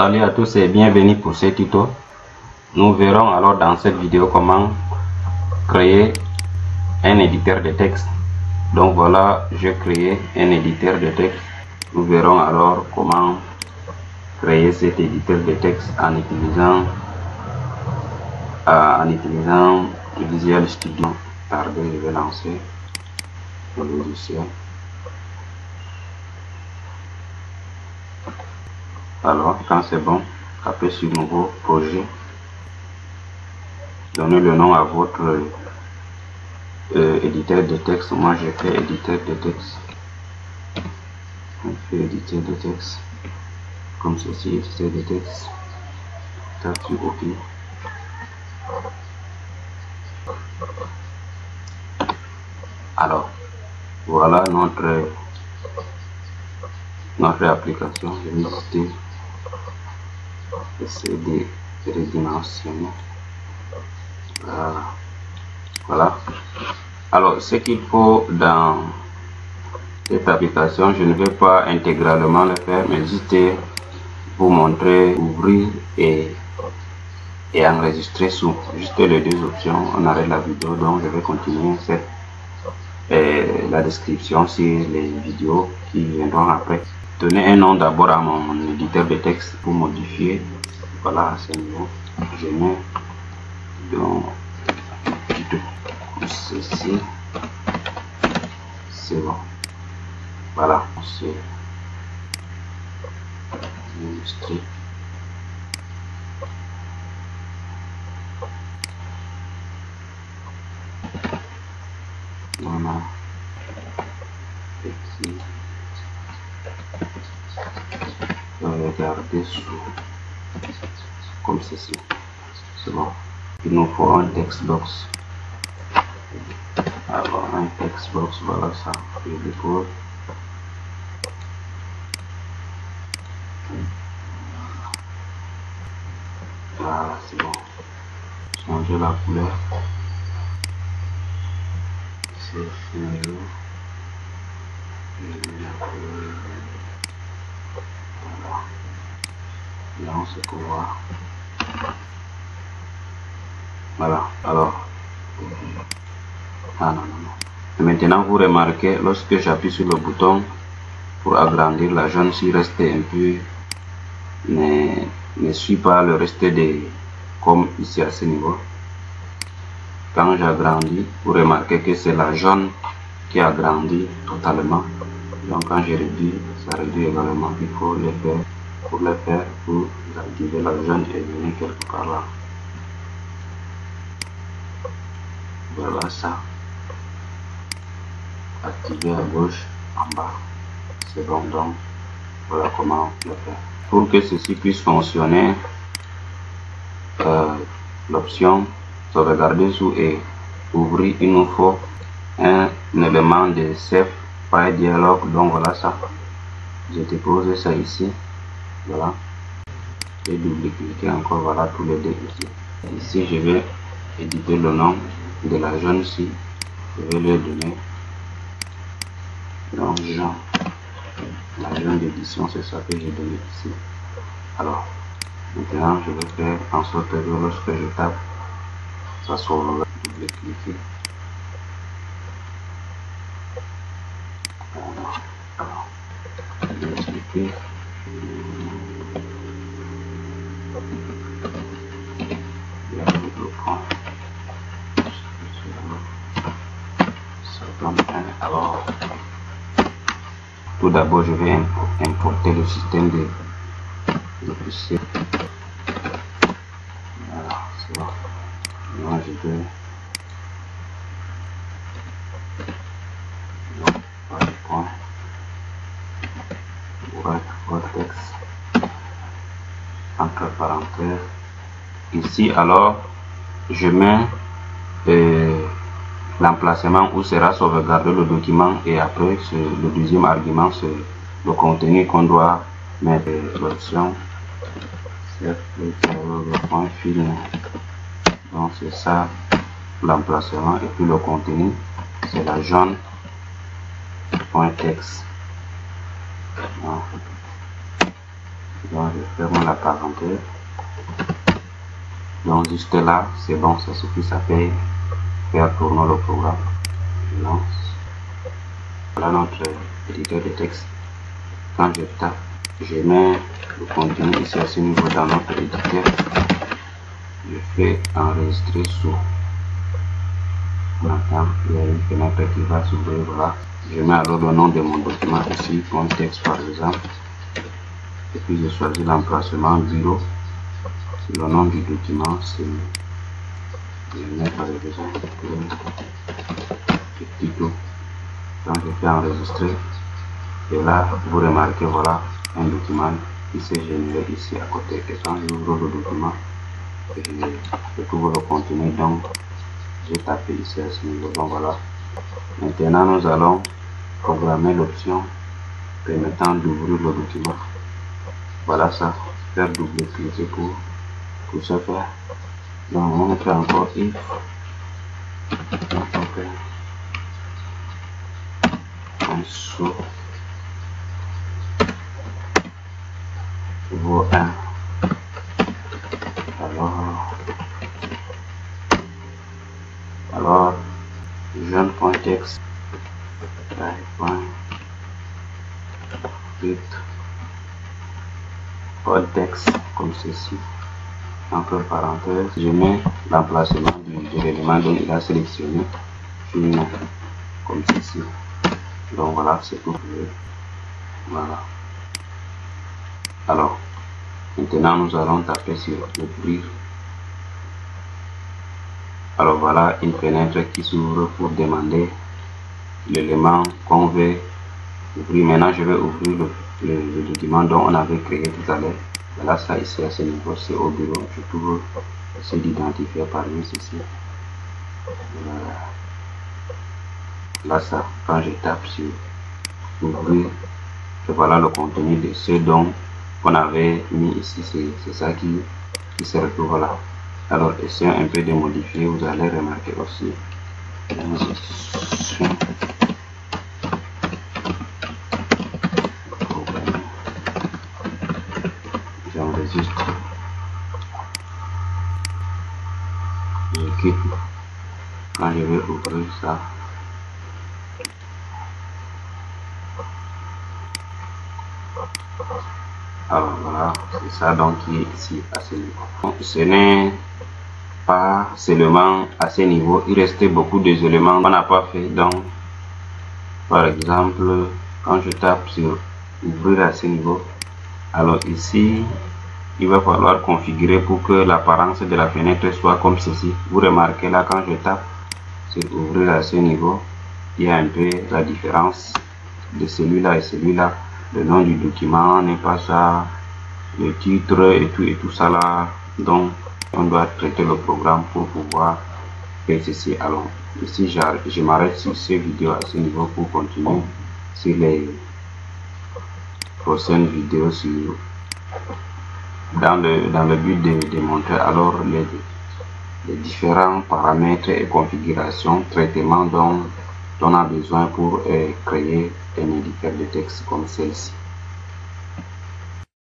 Salut à tous et bienvenue pour ce tuto. Nous verrons alors dans cette vidéo comment créer un éditeur de texte. Donc voilà, j'ai créé un éditeur de texte. Nous verrons alors comment créer cet éditeur de texte en utilisant Visual Studio. Tardez, je vais lancer le logiciel. Alors, quand c'est bon, tapez sur nouveau projet. Donnez le nom à votre éditeur de texte. Moi, j'ai fait éditeur de texte. On fait éditeur de texte comme ceci, éditeur de texte. Tape sur OK. Alors, voilà notre application. Je vais essayer de redimensionner. Voilà. Alors, ce qu'il faut dans cette application, je ne vais pas intégralement le faire, mais juste vous montrer, ouvrir et enregistrer sous juste les deux options. On arrête la vidéo, donc je vais continuer la description sur les vidéos qui viendront après. Donnez un nom d'abord à mon éditeur de texte pour modifier. Voilà, à ce niveau, je mets donc ceci, c'est bon. Voilà, c'est illustré. Voilà. Ici. Regardez sous comme ceci. C'est bon. Il nous faut un text box. Alors un text box, voilà ça. Je dépose. Voilà, c'est bon. Changer la couleur. C'est fini. Voilà. Là on se voit. Voilà. Alors. Ah non. Et maintenant vous remarquez, lorsque j'appuie sur le bouton pour agrandir la jaune, si reste un peu ne suit pas le reste des comme ici à ce niveau. Quand j'agrandis, vous remarquez que c'est la jaune qui agrandit totalement. Donc quand je réduis, ça réduit également. Il faut le faire. Pour le faire, vous activez la jaune et venez quelque part là. Voilà ça. Activer à gauche, en bas. C'est bon, donc voilà comment le faire. Pour que ceci puisse fonctionner, l'option sauvegarder sous et ouvrir, il nous faut un élément de save file dialogue. Donc voilà ça. Je dépose ça ici. Voilà. Et double-cliquer encore. Voilà tous les deux ici. Ici, je vais éditer le nom de la jaune ici. Je vais lui donner donc Jean. La jaune d'édition, c'est ça que j'ai donné ici. Alors, maintenant, je vais faire en sorte que lorsque je tape, ça soit double-cliquer. Alors, double-cliquer. Alors, tout d'abord, je vais importer le système de PC. Voilà, c'est bon. Moi, je vais Vortex entre parenthèses. Ici, alors, je mets l'emplacement où sera sauvegardé le document et après le deuxième argument c'est le contenu qu'on doit mettre. L'option c'est le point film, donc c'est ça l'emplacement, et puis le contenu c'est la jaune point texte. Donc je ferme la parenthèse. Donc juste là, c'est bon, ça suffit, ça fait faire tourner le programme. Je lance. Voilà notre éditeur de texte. Quand je tape, je mets le contenu ici à ce niveau dans notre éditeur. Je fais enregistrer sous. Maintenant, il y a une fenêtre qui va s'ouvrir. Voilà. Je mets alors le nom de mon document ici, contexte par exemple. Et puis je choisis l'emplacement bureau. Le nom du document, c'est, je mets par exemple tuto. Donc je fais enregistrer. Et là, vous remarquez, voilà un document qui s'est généré ici à côté. Et quand j'ouvre le document, je trouve le contenu. Donc j'ai tapé ici à ce niveau. Donc voilà. Maintenant, nous allons programmer l'option permettant d'ouvrir le document. Voilà ça. Faire double-cliquer pour ce faire. Donc on fait encore if. On sous vaut 1. Alors jeune.text texte comme ceci, entre parenthèses, je mets l'emplacement de l'élément dont il a sélectionné, film comme ceci. Donc voilà, c'est tout. Voilà. Alors maintenant nous allons taper sur ouvrir. Alors voilà une fenêtre qui s'ouvre pour demander l'élément qu'on veut ouvrir. Maintenant je vais ouvrir le document dont on avait créé tout à l'heure. Voilà ça ici à ce niveau, c'est au bureau. Je trouve essayer d'identifier parmi ceci. Voilà. Là ça, quand je tape sur ouvrir, et voilà le contenu de ce dont on avait mis ici, c'est ça qui se retrouve là. Alors essayons un peu de modifier, vous allez remarquer aussi. J'enregistre. Je quitte. Quand je vais ouvrir ça, alors voilà, c'est ça donc qui est ici à ce niveau. Ce n'est pas seulement à ce niveau, il restait beaucoup d'éléments qu'on n'a pas fait. Donc par exemple, quand je tape sur ouvrir à ce niveau, alors ici il va falloir configurer pour que l'apparence de la fenêtre soit comme ceci. Vous remarquez là, quand je tape sur ouvrir à ce niveau, il y a un peu la différence de celui-là et celui-là. Le nom du document n'est pas ça, le titre et tout ça là. Donc on doit traiter le programme pour pouvoir faire ceci. Alors ici je m'arrête sur cette vidéo à ce niveau pour continuer sur les prochaines vidéos sur dans le but de montrer alors les différents paramètres et configurations, traitements dont on a besoin pour créer un éditeur de texte comme celle-ci.